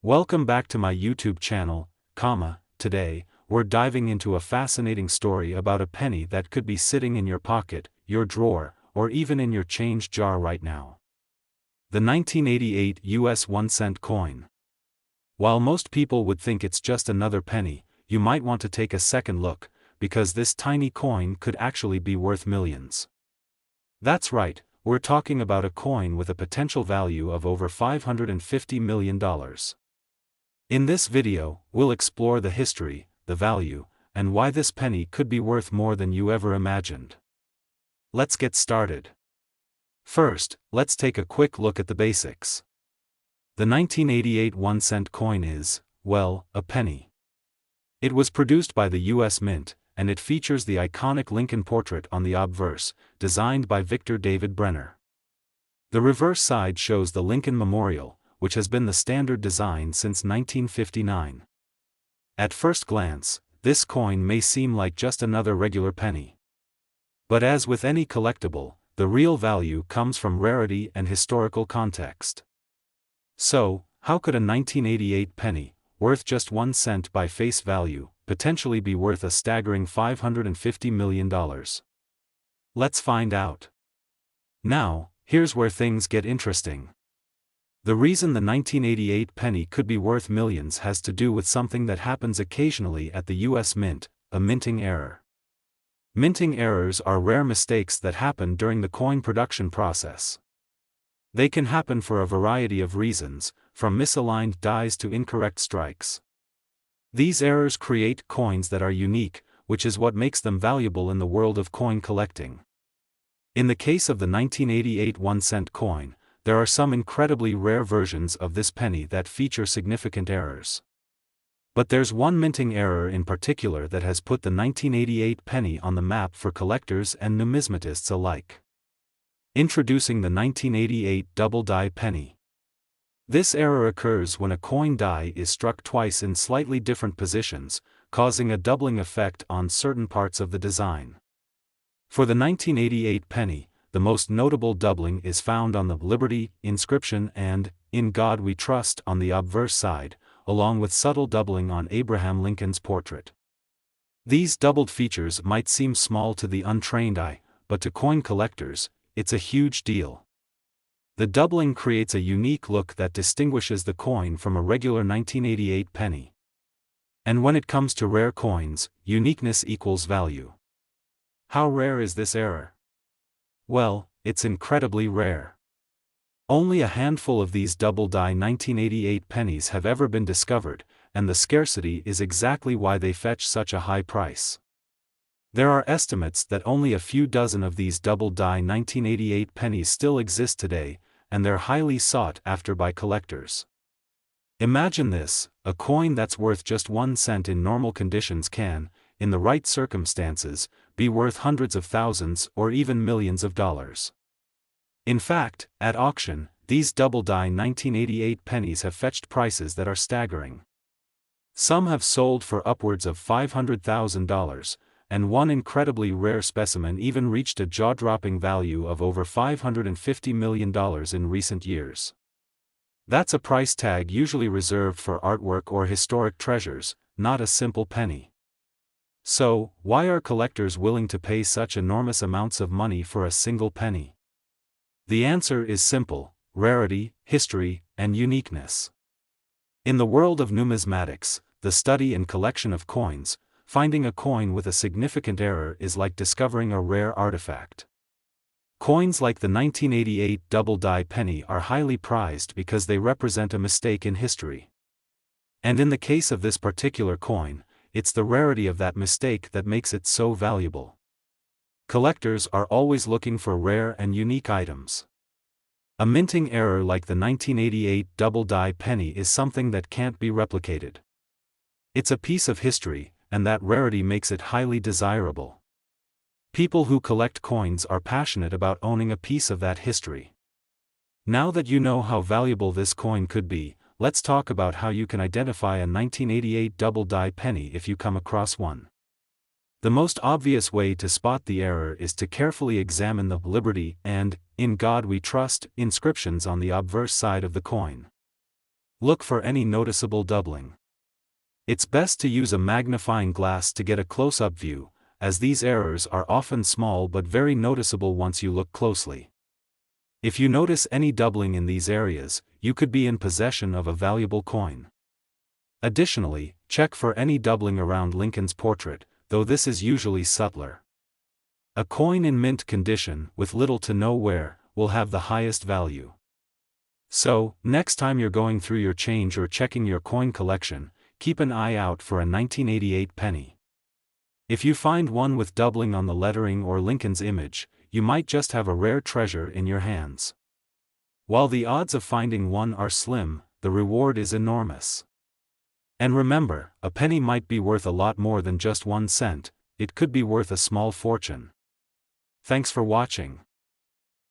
Welcome back to my YouTube channel, Today, we're diving into a fascinating story about a penny that could be sitting in your pocket, your drawer, or even in your change jar right now. The 1988 US 1-cent coin. While most people would think it's just another penny, you might want to take a second look, because this tiny coin could actually be worth millions. That's right, we're talking about a coin with a potential value of over $550 million. In this video, we'll explore the history, the value, and why this penny could be worth more than you ever imagined. Let's get started. First, let's take a quick look at the basics. The 1988 1-cent coin is, well, a penny. It was produced by the U.S. Mint, and it features the iconic Lincoln portrait on the obverse, designed by Victor David Brenner. The reverse side shows the Lincoln Memorial, which has been the standard design since 1959. At first glance, this coin may seem like just another regular penny. But as with any collectible, the real value comes from rarity and historical context. So, how could a 1988 penny, worth just 1 cent by face value, potentially be worth a staggering $550 million? Let's find out. Now, here's where things get interesting. The reason the 1988 penny could be worth millions has to do with something that happens occasionally at the U.S. Mint, a minting error. Minting errors are rare mistakes that happen during the coin production process. They can happen for a variety of reasons, from misaligned dies to incorrect strikes. These errors create coins that are unique, which is what makes them valuable in the world of coin collecting. In the case of the 1988 1-cent coin, there are some incredibly rare versions of this penny that feature significant errors. But there's one minting error in particular that has put the 1988 penny on the map for collectors and numismatists alike. Introducing the 1988 double die penny. This error occurs when a coin die is struck twice in slightly different positions, causing a doubling effect on certain parts of the design. For the 1988 penny, the most notable doubling is found on the Liberty inscription and "In God We Trust" on the obverse side, along with subtle doubling on Abraham Lincoln's portrait. These doubled features might seem small to the untrained eye, but to coin collectors, it's a huge deal. The doubling creates a unique look that distinguishes the coin from a regular 1988 penny. And when it comes to rare coins, uniqueness equals value. How rare is this error? Well, it's incredibly rare. Only a handful of these double-die 1988 pennies have ever been discovered, and the scarcity is exactly why they fetch such a high price. There are estimates that only a few dozen of these double-die 1988 pennies still exist today, and they're highly sought after by collectors. Imagine this, a coin that's worth just 1 cent in normal conditions can, in the right circumstances, be worth hundreds of thousands or even millions of dollars. In fact, at auction, these double-die 1988 pennies have fetched prices that are staggering. Some have sold for upwards of $500,000, and one incredibly rare specimen even reached a jaw-dropping value of over $550 million in recent years. That's a price tag usually reserved for artwork or historic treasures, not a simple penny. So, why are collectors willing to pay such enormous amounts of money for a single penny? The answer is simple: rarity, history, and uniqueness. In the world of numismatics, the study and collection of coins, finding a coin with a significant error is like discovering a rare artifact. Coins like the 1988 double-die penny are highly prized because they represent a mistake in history. And in the case of this particular coin, it's the rarity of that mistake that makes it so valuable. Collectors are always looking for rare and unique items. A minting error like the 1988 double-die penny is something that can't be replicated. It's a piece of history, and that rarity makes it highly desirable. People who collect coins are passionate about owning a piece of that history. Now that you know how valuable this coin could be, let's talk about how you can identify a 1988 double-die penny if you come across one. The most obvious way to spot the error is to carefully examine the Liberty and "In God We Trust" inscriptions on the obverse side of the coin. Look for any noticeable doubling. It's best to use a magnifying glass to get a close-up view, as these errors are often small but very noticeable once you look closely. If you notice any doubling in these areas, you could be in possession of a valuable coin. Additionally, check for any doubling around Lincoln's portrait, though this is usually subtler. A coin in mint condition, with little to no wear, will have the highest value. So, next time you're going through your change or checking your coin collection, keep an eye out for a 1988 penny. If you find one with doubling on the lettering or Lincoln's image, you might just have a rare treasure in your hands. While the odds of finding one are slim, the reward is enormous. And remember, a penny might be worth a lot more than just 1 cent, it could be worth a small fortune. Thanks for watching.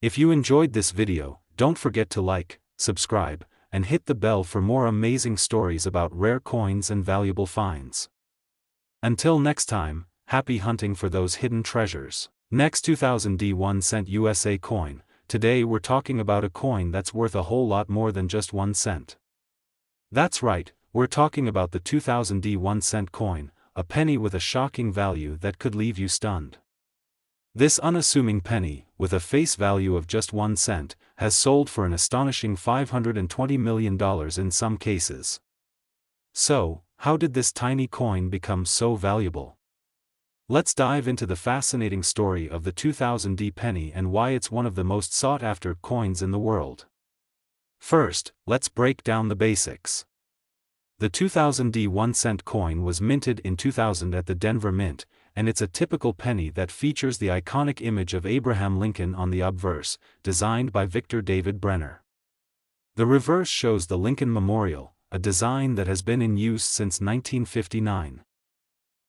If you enjoyed this video, don't forget to like, subscribe, and hit the bell for more amazing stories about rare coins and valuable finds. Until next time, happy hunting for those hidden treasures. Next 2000D 1 cent USA coin. Today we're talking about a coin that's worth a whole lot more than just 1 cent. That's right, we're talking about the 2000D 1 cent coin, a penny with a shocking value that could leave you stunned. This unassuming penny, with a face value of just 1 cent, has sold for an astonishing $520 million in some cases. So, how did this tiny coin become so valuable? Let's dive into the fascinating story of the 2000D penny and why it's one of the most sought-after coins in the world. First, let's break down the basics. The 2000D 1 cent coin was minted in 2000 at the Denver Mint, and it's a typical penny that features the iconic image of Abraham Lincoln on the obverse, designed by Victor David Brenner. The reverse shows the Lincoln Memorial, a design that has been in use since 1959.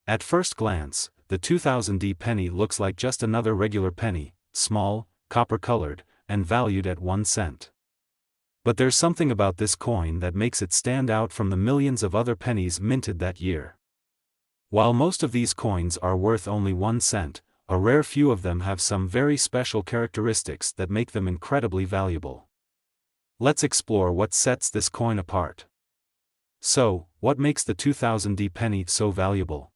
At first glance, the 2000D penny looks like just another regular penny, small, copper-colored, and valued at 1 cent. But there's something about this coin that makes it stand out from the millions of other pennies minted that year. While most of these coins are worth only 1 cent, a rare few of them have some very special characteristics that make them incredibly valuable. Let's explore what sets this coin apart. So, what makes the 2000D penny so valuable?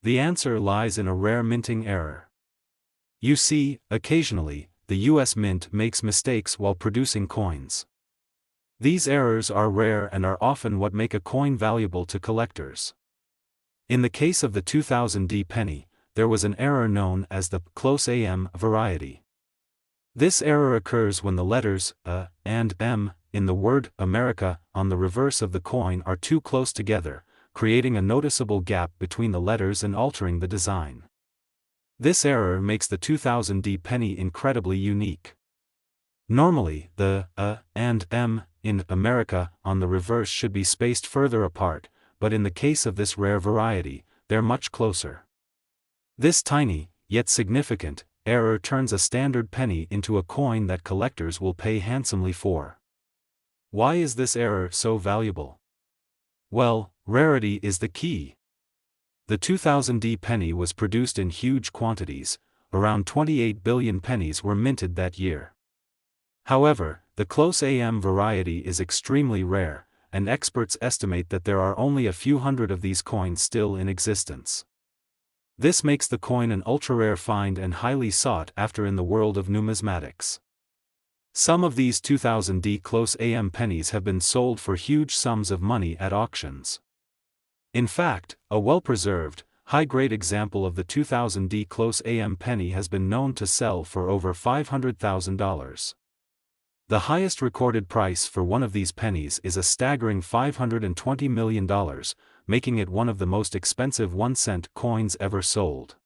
The answer lies in a rare minting error. You see, occasionally, the US Mint makes mistakes while producing coins. These errors are rare and are often what make a coin valuable to collectors. In the case of the 2000D penny, there was an error known as the close AM variety. This error occurs when the letters A and M in the word America on the reverse of the coin are too close together, creating a noticeable gap between the letters and altering the design. This error makes the 2000D penny incredibly unique. Normally, the A and M in America on the reverse should be spaced further apart, but in the case of this rare variety, they're much closer. This tiny, yet significant, error turns a standard penny into a coin that collectors will pay handsomely for. Why is this error so valuable? Well, rarity is the key. The 2000D penny was produced in huge quantities, around 28 billion pennies were minted that year. However, the close AM variety is extremely rare, and experts estimate that there are only a few hundred of these coins still in existence. This makes the coin an ultra-rare find and highly sought after in the world of numismatics. Some of these 2000D close AM pennies have been sold for huge sums of money at auctions. In fact, a well-preserved, high-grade example of the 2000D close AM penny has been known to sell for over $500,000. The highest recorded price for one of these pennies is a staggering $520 million, making it one of the most expensive 1 cent coins ever sold.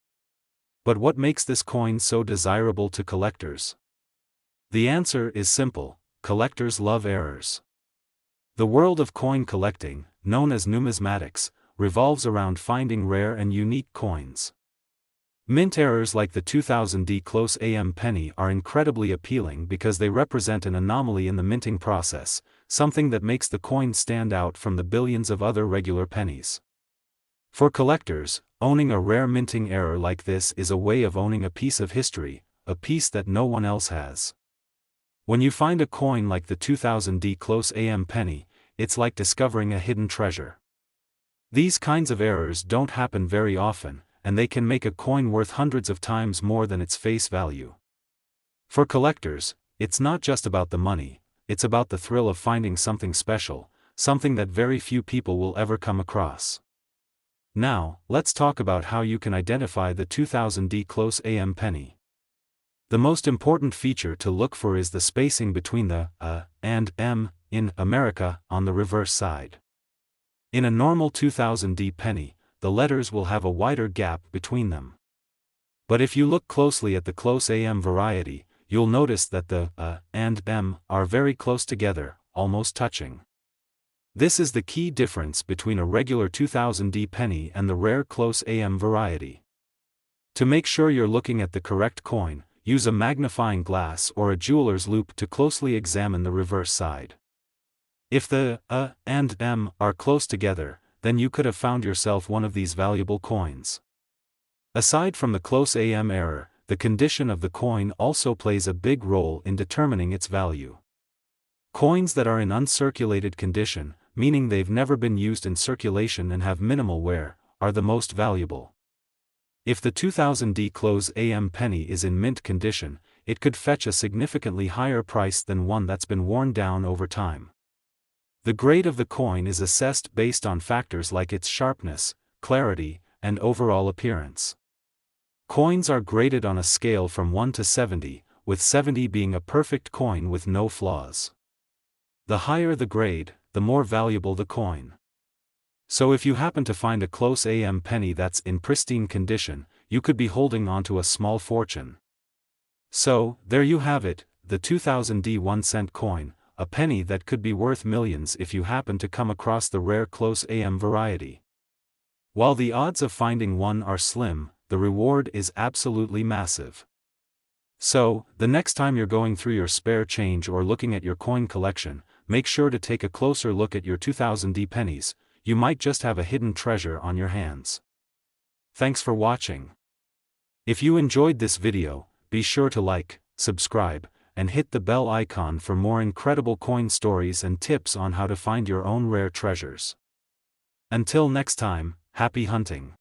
But what makes this coin so desirable to collectors? The answer is simple: collectors love errors. The world of coin collecting, known as numismatics, revolves around finding rare and unique coins. Mint errors like the 2000D close AM penny are incredibly appealing because they represent an anomaly in the minting process, something that makes the coin stand out from the billions of other regular pennies. For collectors, owning a rare minting error like this is a way of owning a piece of history, a piece that no one else has. When you find a coin like the 2000D close AM penny, it's like discovering a hidden treasure. These kinds of errors don't happen very often, and they can make a coin worth hundreds of times more than its face value. For collectors, it's not just about the money, it's about the thrill of finding something special, something that very few people will ever come across. Now, let's talk about how you can identify the 2000D close AM penny. The most important feature to look for is the spacing between the and M in America on the reverse side. In a normal 2000D penny, the letters will have a wider gap between them. But if you look closely at the close AM variety, you'll notice that the and M are very close together, almost touching. This is the key difference between a regular 2000D penny and the rare close AM variety. To make sure you're looking at the correct coin, use a magnifying glass or a jeweler's loupe to closely examine the reverse side. If the and M are close together, then you could have found yourself one of these valuable coins. Aside from the close AM error, the condition of the coin also plays a big role in determining its value. Coins that are in uncirculated condition, meaning they've never been used in circulation and have minimal wear, are the most valuable. If the 2000D close AM penny is in mint condition, it could fetch a significantly higher price than one that's been worn down over time. The grade of the coin is assessed based on factors like its sharpness, clarity, and overall appearance. Coins are graded on a scale from 1 to 70, with 70 being a perfect coin with no flaws. The higher the grade, the more valuable the coin. So if you happen to find a close AM penny that's in pristine condition, you could be holding onto a small fortune. So, there you have it, the 2000D 1-cent coin, a penny that could be worth millions if you happen to come across the rare close AM variety. While the odds of finding one are slim, the reward is absolutely massive. So, the next time you're going through your spare change or looking at your coin collection, make sure to take a closer look at your 2000D pennies. You might just have a hidden treasure on your hands. Thanks for watching. If you enjoyed this video, be sure to like, subscribe, and hit the bell icon for more incredible coin stories and tips on how to find your own rare treasures. Until next time, happy hunting.